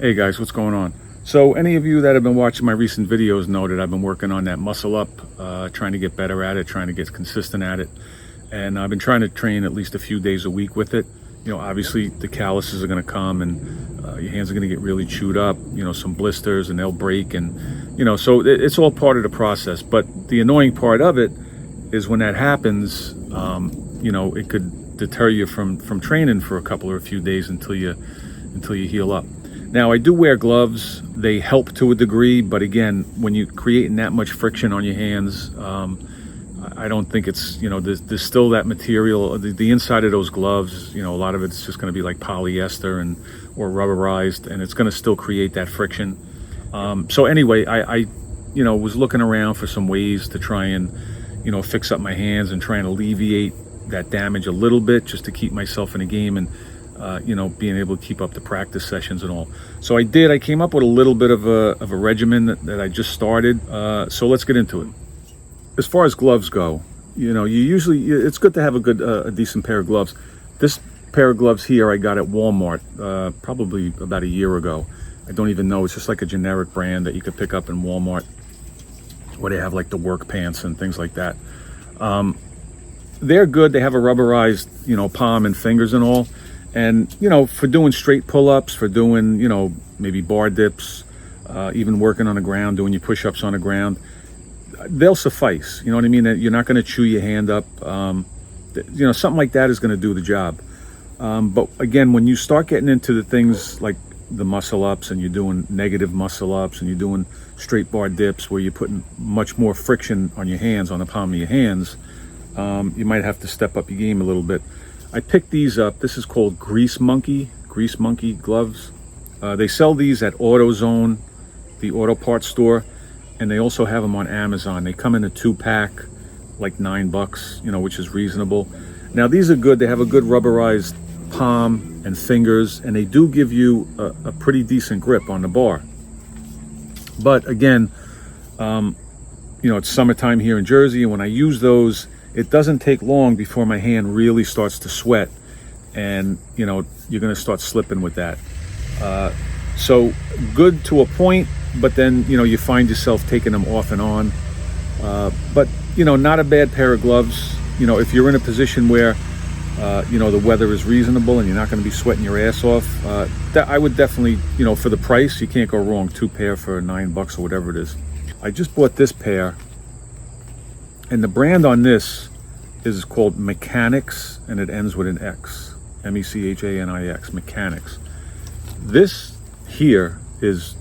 Hey guys, what's going on? So any of you that have been watching my recent videos know that I've been working on that muscle up, trying to get better at it, trying to get consistent at it. And I've been trying to train at least a few days a week with it. You know, obviously the calluses are going to come and your hands are going to get really chewed up, you know, some blisters and they'll break. And, you know, so it's all part of the process. But the annoying part of it is when that happens, you know, it could deter you from training for a couple or a few days until you heal up. Now, I do wear gloves. They help to a degree, but again, when you're creating that much friction on your hands, I don't think it's, you know, there's still that material, the inside of those gloves, you know, a lot of it's just going to be like polyester or rubberized, and it's going to still create that friction. So anyway, I you know, was looking around for some ways to try and, you know, fix up my hands and try and alleviate that damage a little bit just to keep myself in a game and, you know, being able to keep up the practice sessions and all. So I came up with a little bit of a regimen that I just started. So let's get into it. As far as gloves go, you know, it's good to have a decent pair of gloves. This pair of gloves here I got at Walmart probably about a year ago. I don't even know, it's just like a generic brand that you could pick up in Walmart where they have like the work pants and things like that. They're good. They have a rubberized, you know, palm and fingers and all. And, you know, for doing straight pull-ups, for doing, you know, maybe bar dips, even working on the ground, doing your push-ups on the ground, they'll suffice. You know what I mean? You're not going to chew your hand up. You know, something like that is going to do the job. But again, when you start getting into the things like the muscle-ups and you're doing negative muscle-ups and you're doing straight bar dips where you're putting much more friction on your hands, on the palm of your hands, you might have to step up your game a little bit. I picked these up. This is called Grease Monkey gloves. They sell these at AutoZone, the auto parts store, and they also have them on Amazon. They come in a 2-pack, like $9, you know, which is reasonable. Now these are good. They have a good rubberized palm and fingers, and they do give you a pretty decent grip on the bar. But again, you know, it's summertime here in Jersey, and when I use those, it doesn't take long before my hand really starts to sweat, and you know, you're going to start slipping with that. So good to a point, but then, you know, you find yourself taking them off and on. But you know, not a bad pair of gloves. You know, if you're in a position where you know, the weather is reasonable and you're not going to be sweating your ass off, that I would definitely, you know, for the price, you can't go wrong. 2 pair for $9 or whatever it is. I just bought this pair. And the brand on this is called Mechanics, and it ends with an X. M-E-C-H-A-N-I-X, Mechanics. This here is,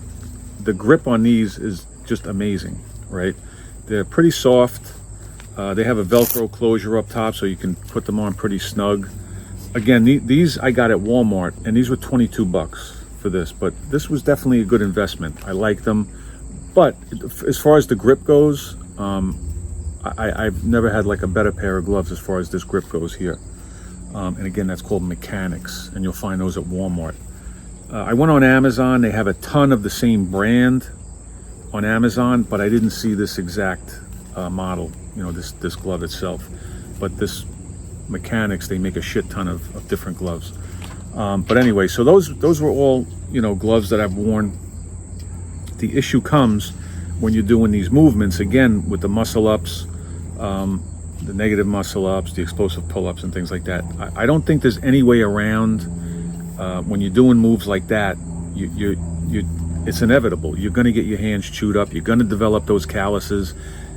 the grip on these is just amazing, right? They're pretty soft. They have a Velcro closure up top, so you can put them on pretty snug. Again, these I got at Walmart, and these were $22 for this, but this was definitely a good investment. I like them. But as far as the grip goes, I've never had like a better pair of gloves as far as this grip goes here. And again, that's called Mechanics, and you'll find those at Walmart. I went on Amazon. They have a ton of the same brand on Amazon, but I didn't see this exact model, you know, this glove itself. But this Mechanics, they make a shit ton of different gloves. But anyway, so those were all, you know, gloves that I've worn. The issue comes when you're doing these movements, again, with the muscle-ups, the negative muscle-ups, the explosive pull-ups and things like that. I don't think there's any way around when you're doing moves like that. It's inevitable. You're going to get your hands chewed up. You're going to develop those calluses.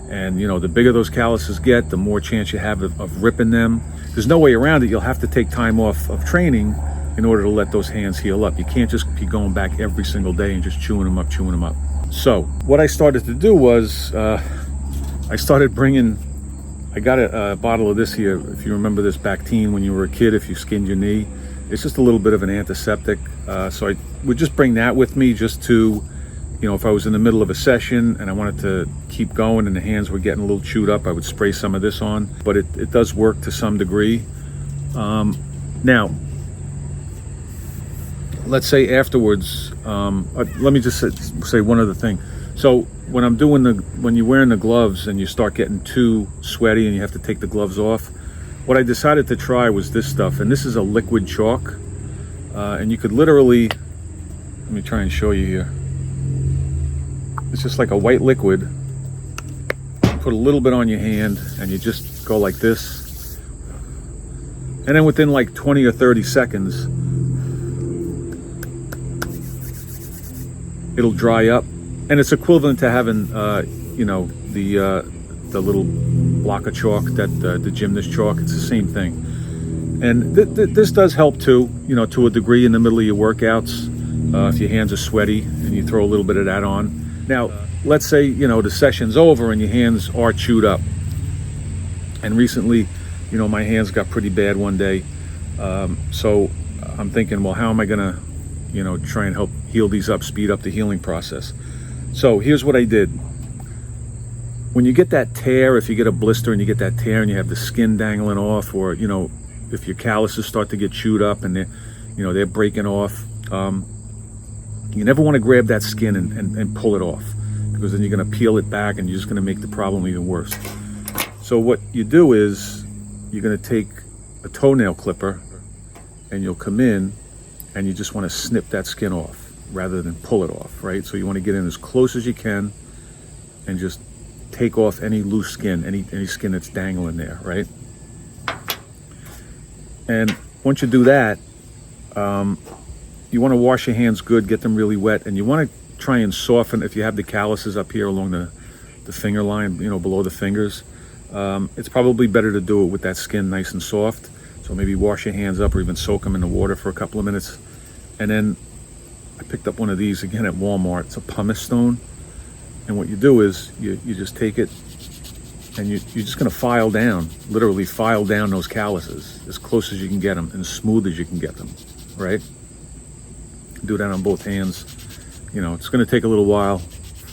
And, you know, the bigger those calluses get, the more chance you have of ripping them. There's no way around it. You'll have to take time off of training in order to let those hands heal up. You can't just be going back every single day and just chewing them up. So what I started to do was I started bringing, I got a bottle of this here. If you remember this Bactine when you were a kid, if you skinned your knee, it's just a little bit of an antiseptic. So I would just bring that with me just to, you know, if I was in the middle of a session and I wanted to keep going and the hands were getting a little chewed up, I would spray some of this on. But it does work to some degree. Now, let's say afterwards, let me just say one other thing. So when you're wearing the gloves and you start getting too sweaty and you have to take the gloves off, what I decided to try was this stuff, and this is a liquid chalk, and you could literally Let me try and show you here. It's just like a white liquid. Put a little bit on your hand and you just go like this. And then within like 20 or 30 seconds, it'll dry up. And it's equivalent to having, you know, the little block of chalk, that the gymnast chalk. It's the same thing. And this does help too, you know, to a degree in the middle of your workouts. If your hands are sweaty and you throw a little bit of that on. Now, let's say, you know, the session's over and your hands are chewed up. And recently, you know, my hands got pretty bad one day. So I'm thinking, well, how am I gonna, you know, try and help heal these up, speed up the healing process? So here's what I did. When you get that tear, if you get a blister and you get that tear and you have the skin dangling off, or, you know, if your calluses start to get chewed up and they're, you know, they're breaking off, you never want to grab that skin and pull it off, because then you're going to peel it back and you're just going to make the problem even worse. So what you do is you're going to take a toenail clipper and you'll come in and you just want to snip that skin off rather than pull it off, right? So you want to get in as close as you can and just take off any loose skin, any skin that's dangling there, right? And once you do that, you want to wash your hands good, get them really wet, and you want to try and soften. If you have the calluses up here along the finger line, you know, below the fingers, it's probably better to do it with that skin nice and soft. So maybe wash your hands up or even soak them in the water for a couple of minutes. And then I picked up one of these again at Walmart. It's a pumice stone. And what you do is you just take it and you're just going to file down, literally file down those calluses as close as you can get them and as smooth as you can get them, right? Do that on both hands. You know, it's going to take a little while.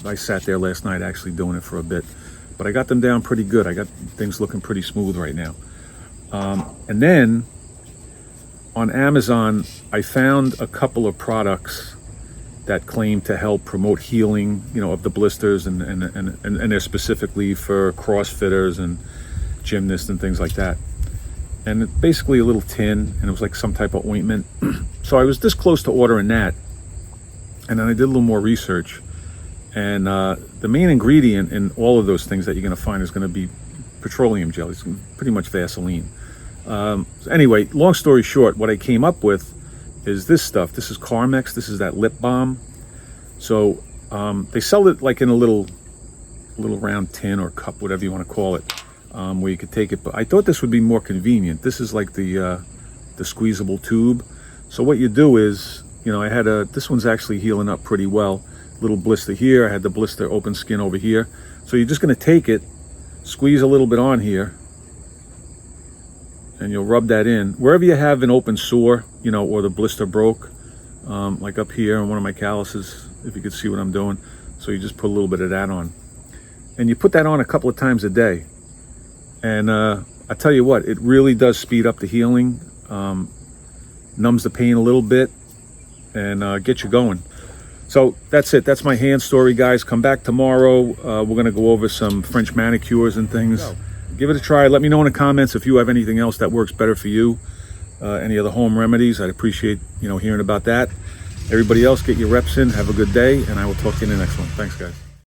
I sat there last night actually doing it for a bit, but I got them down pretty good. I got things looking pretty smooth right now. And then on Amazon, I found a couple of products that claim to help promote healing, you know, of the blisters, and they're specifically for CrossFitters and gymnasts and things like that. And it's basically a little tin, and it was like some type of ointment. So I was this close to ordering that, and then I did a little more research, and the main ingredient in all of those things that you're going to find is going to be petroleum jelly. It's pretty much Vaseline. Anyway, long story short, what I came up with is this stuff. This is CARMEX. This is that lip balm. So they sell it like in a little round tin or cup, whatever you want to call it, where you could take it. But I thought this would be more convenient. This is like the squeezable tube. So what you do is, you know, this one's actually healing up pretty well. Little blister here. I had the blister open skin over here. So you're just going to take it, squeeze a little bit on here, and you'll rub that in wherever you have an open sore, you know, or the blister broke, like up here on one of my calluses, if you could see what I'm doing. So you just put a little bit of that on, and you put that on a couple of times a day. And I tell you what, it really does speed up the healing, numbs the pain a little bit, and get you going. So that's it. That's my hand story, guys. Come back tomorrow. We're going to go over some French manicures and things. Give it a try. Let me know in the comments if you have anything else that works better for you. Any other home remedies. I'd appreciate, you know, hearing about that. Everybody else, get your reps in. Have a good day, and I will talk to you in the next one. Thanks, guys.